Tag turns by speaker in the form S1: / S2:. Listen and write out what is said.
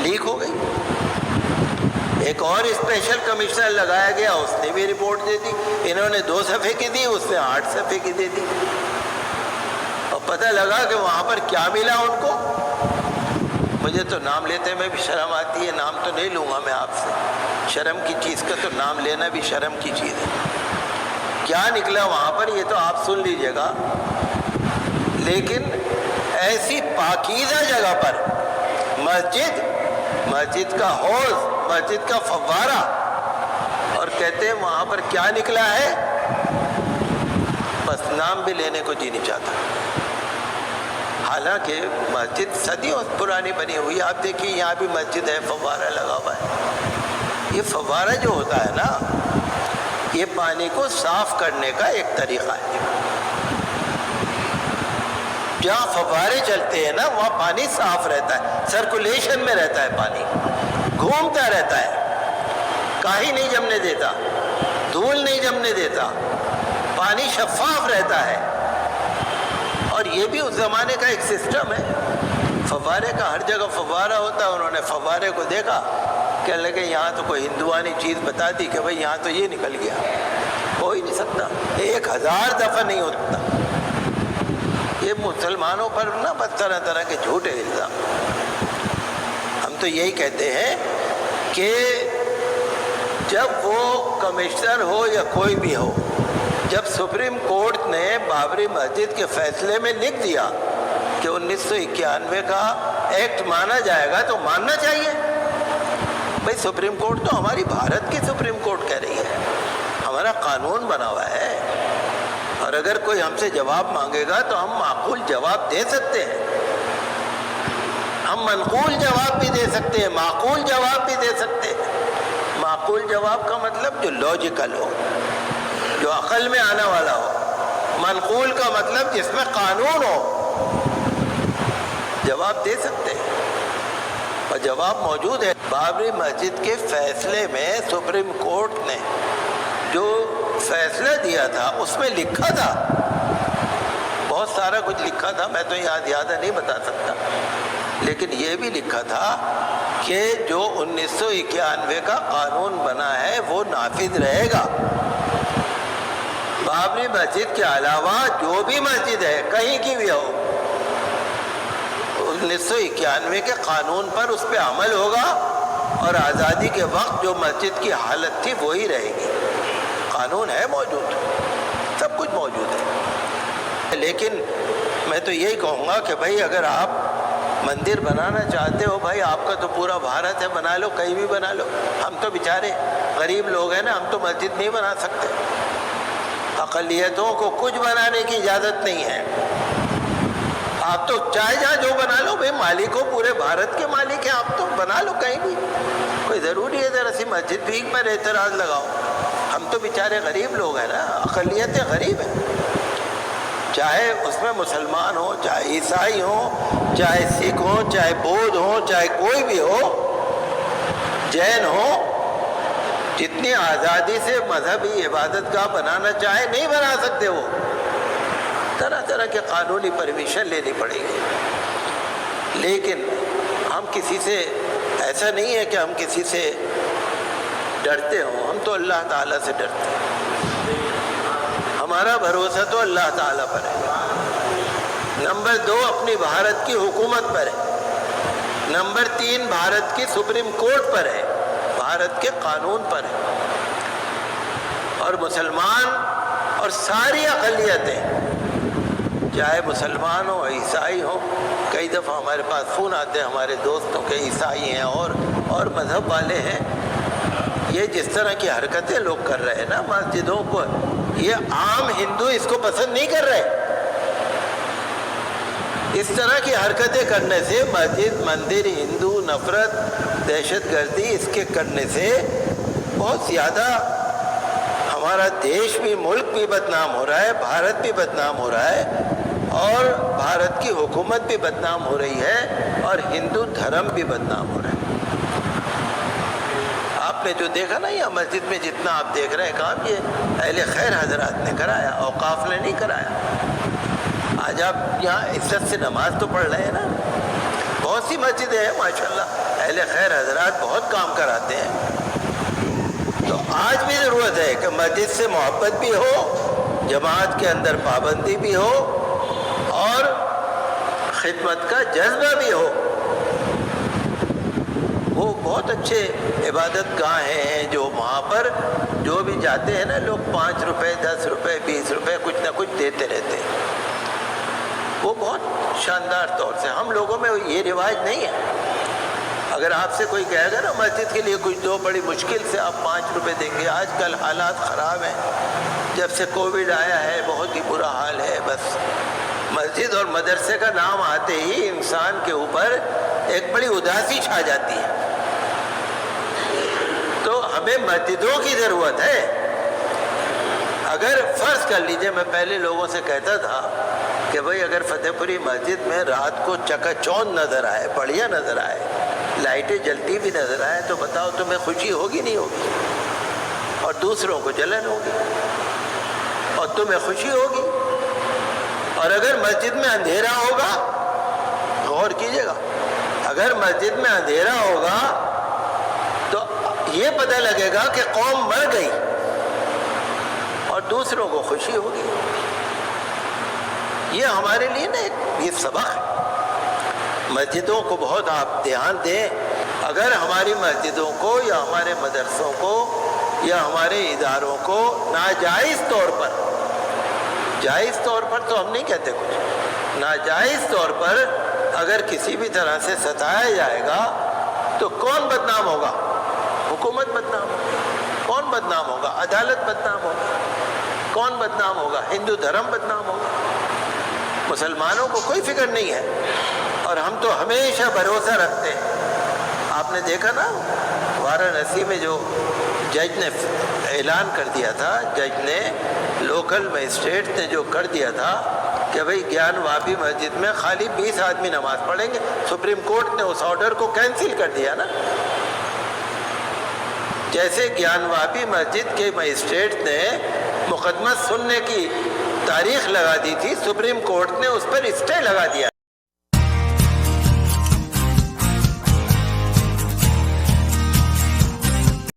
S1: Leak ہو گئی. ایک اور اسپیشل کمشنر لگایا گیا, اس نے بھی رپورٹ دے دی. انہوں نے 2 صفحے کی دی, اس نے 8 صفحے کی دے دی. اور پتہ لگا کہ وہاں پر کیا ملا ان کو. مجھے تو نام لیتے میں بھی شرم آتی ہے, نام تو نہیں لوں گا میں آپ سے. شرم کی چیز کا تو نام لینا بھی شرم کی چیز ہے. کیا نکلا وہاں پر یہ تو آپ سن لیجئے گا. لیکن ایسی پاکیزہ جگہ پر مسجد کا حوض, مسجد کا فوارہ, اور کہتے ہیں وہاں پر کیا نکلا ہے, بس نام بھی لینے کو جی نہیں چاہتا. حالانکہ مسجد صدیوں پرانی بنی ہوئی ہے. آپ دیکھیے یہاں بھی مسجد ہے, فوارہ لگا ہوا ہے. یہ فوارہ جو ہوتا ہے نا, یہ پانی کو صاف کرنے کا ایک طریقہ ہے. جہاں فوارے چلتے ہیں نا وہاں پانی صاف رہتا ہے, سرکولیشن میں رہتا ہے, پانی گھومتا رہتا ہے, کاہی نہیں جمنے دیتا, دھول نہیں جمنے دیتا, پانی شفاف رہتا ہے. اور یہ بھی اس زمانے کا ایک سسٹم ہے. فوارے کا ہر جگہ فوارہ ہوتا ہے. انہوں نے فوارے کو دیکھا, کہنے لگے یہاں تو کوئی ہندوانی چیز بتا دی کہ بھئی یہاں تو یہ نکل گیا. ہو ہی نہیں سکتا, 1000 دفعہ نہیں ہوتا. یہ مسلمانوں پر نا بس طرح طرح کے جھوٹے الزام. ہم تو یہی کہتے ہیں کہ جب وہ کمشنر ہو یا کوئی بھی ہو, جب سپریم کورٹ نے بابری مسجد کے فیصلے میں لکھ دیا کہ 1991 کا ایکٹ مانا جائے گا تو ماننا چاہیے. بھئی سپریم کورٹ تو ہماری بھارت کی سپریم کورٹ کہہ رہی ہے, ہمارا قانون بنا ہوا ہے. اور اگر کوئی ہم سے جواب مانگے گا تو ہم معقول جواب دے سکتے ہیں, ہم منقول جواب بھی دے سکتے ہیں, معقول جواب بھی دے سکتے ہیں. معقول جواب کا مطلب جو لاجیکل ہو, جو عقل میں آنے والا ہو. منقول کا مطلب جس میں قانون ہو. جواب دے سکتے ہیں اور جواب موجود ہے. بابری مسجد کے فیصلے میں سپریم کورٹ نے جو فیصلہ دیا تھا اس میں لکھا تھا, بہت سارا کچھ لکھا تھا, میں تو یاد نہیں بتا سکتا, لیکن یہ بھی لکھا تھا کہ جو 1991 کا قانون بنا ہے وہ نافذ رہے گا. بابری مسجد کے علاوہ جو بھی مسجد ہے کہیں کی بھی ہو, 1991 کے قانون پر اس پہ عمل ہوگا, اور آزادی کے وقت جو مسجد کی حالت تھی وہی رہے گی. قانون ہے موجود, سب کچھ موجود ہے. لیکن میں تو یہی کہوں گا کہ بھائی اگر آپ مندر بنانا چاہتے ہو, بھائی آپ کا تو پورا بھارت ہے, بنا لو, کہیں بھی بنا لو. ہم تو بیچارے غریب لوگ ہیں نا, ہم تو مسجد نہیں بنا سکتے. اقلیتوں کو کچھ بنانے کی اجازت نہیں ہے. آپ تو چاہے جہاں جو بنا لو, بھائی مالک ہو, پورے بھارت کے مالک ہیں آپ, تو بنا لو کہیں بھی. کوئی ضروری ہے ذرا سی مسجد بھی پر اعتراض لگاؤ؟ ہم تو بیچارے غریب لوگ ہیں نا, اقلیتیں غریب ہیں. چاہے اس میں مسلمان ہوں, چاہے عیسائی ہوں, چاہے سکھ ہوں, چاہے بودھ ہوں, چاہے کوئی بھی ہو, جین ہوں, جتنی آزادی سے مذہبی عبادت گاہ بنانا چاہے نہیں بنا سکتے. وہ طرح طرح کے قانونی پرمیشن لینی پڑے گی. لیکن ہم کسی سے, ایسا نہیں ہے کہ ہم کسی سے ڈرتے ہوں, ہم تو اللہ تعالیٰ سے ڈرتے ہیں. ہمارا بھروسہ تو اللہ تعالیٰ پر ہے. نمبر 2 اپنی بھارت کی حکومت پر ہے. نمبر 3 بھارت کی سپریم کورٹ پر ہے, بھارت کے قانون پر ہے. اور مسلمان اور ساری اقلیتیں, چاہے مسلمان ہو, عیسائی ہو, کئی دفعہ ہمارے پاس فون آتے ہیں ہمارے دوستوں کے, عیسائی ہیں اور مذہب والے ہیں. یہ جس طرح کی حرکتیں لوگ کر رہے ہیں نا مسجدوں کو, یہ عام ہندو اس کو پسند نہیں کر رہے. اس طرح کی حرکتیں کرنے سے مسجد, مندر, ہندو نفرت, دہشت گردی, اس کے کرنے سے بہت زیادہ ہمارا دیش بھی, ملک بھی بدنام ہو رہا ہے, بھارت بھی بدنام ہو رہا ہے, اور بھارت کی حکومت بھی بدنام ہو رہی ہے, اور ہندو دھرم بھی بدنام ہو رہا ہے. آپ نے جو دیکھا نا یہ مسجد میں جتنا آپ دیکھ رہے ہیں کام, یہ اہل خیر حضرات نے کرایا, اوقاف نے نہیں کرایا. آج آپ یہاں عزت سے نماز تو پڑھ رہے ہیں نا, بہت سی مسجدیں ہیں ماشاءاللہ, اہل خیر حضرات بہت کام کراتے ہیں. تو آج بھی ضرورت ہے کہ مسجد سے محبت بھی ہو، جماعت کے اندر پابندی بھی ہو اور خدمت کا جذبہ بھی ہو. وہ بہت اچھے عبادت گاہیں ہیں جو وہاں پر جو بھی جاتے ہیں نا لوگ 5 روپے 10 روپے 20 روپے کچھ نہ کچھ دیتے رہتے ہیں. وہ بہت شاندار طور سے، ہم لوگوں میں یہ رواج نہیں ہے. اگر آپ سے کوئی کہے گا نا مسجد کے لیے کچھ دو، بڑی مشکل سے آپ 5 روپے دیں گے. آج کل حالات خراب ہیں، جب سے کووڈ آیا ہے بہت ہی برا حال ہے. بس مسجد اور مدرسے کا نام آتے ہی انسان کے اوپر ایک بڑی اداسی چھا جاتی ہے. تو ہمیں مسجدوں کی ضرورت ہے. اگر فرض کر لیجئے، میں پہلے لوگوں سے کہتا تھا کہ بھئی اگر فتح پوری مسجد میں رات کو چکا چوند نظر آئے، بڑھیا نظر آئے، لائٹیں جلتی بھی نظر آئے، تو بتاؤ تمہیں خوشی ہوگی نہیں ہوگی؟ اور دوسروں کو جلن ہوگی اور تمہیں خوشی ہوگی. اور اگر مسجد میں اندھیرا ہوگا، غور کیجئے گا، اگر مسجد میں اندھیرا ہوگا تو یہ پتہ لگے گا کہ قوم مر گئی اور دوسروں کو خوشی ہوگی. یہ ہمارے لیے نا یہ سبق ہے. مسجدوں کو بہت آپ دھیان دیں. اگر ہماری مسجدوں کو یا ہمارے مدرسوں کو یا ہمارے اداروں کو ناجائز طور پر، جائز طور پر تو ہم نہیں کہتے کچھ، ناجائز طور پر اگر کسی بھی طرح سے ستایا جائے گا تو کون بدنام ہوگا؟ حکومت بدنام ہوگا. کون بدنام ہوگا؟ عدالت بدنام ہوگا. کون بدنام ہوگا؟ ہندو دھرم بدنام ہوگا. مسلمانوں کو کوئی فکر نہیں ہے اور ہم تو ہمیشہ بھروسہ رکھتے ہیں. آپ نے دیکھا نا وارانسی میں جو جج نے اعلان کر دیا تھا، جج نے، لوکل مجسٹریٹ نے جو کر دیا تھا کہ بھئی گیان واپی مسجد میں خالی 20 آدمی نماز پڑھیں گے. سپریم کورٹ نے اس آرڈر کو کینسل کر دیا نا. جیسے گیان واپی مسجد کے مجسٹریٹ نے مقدمہ سننے کی تاریخ لگا دی تھی، سپریم کورٹ نے اس پر اسٹے لگا دیا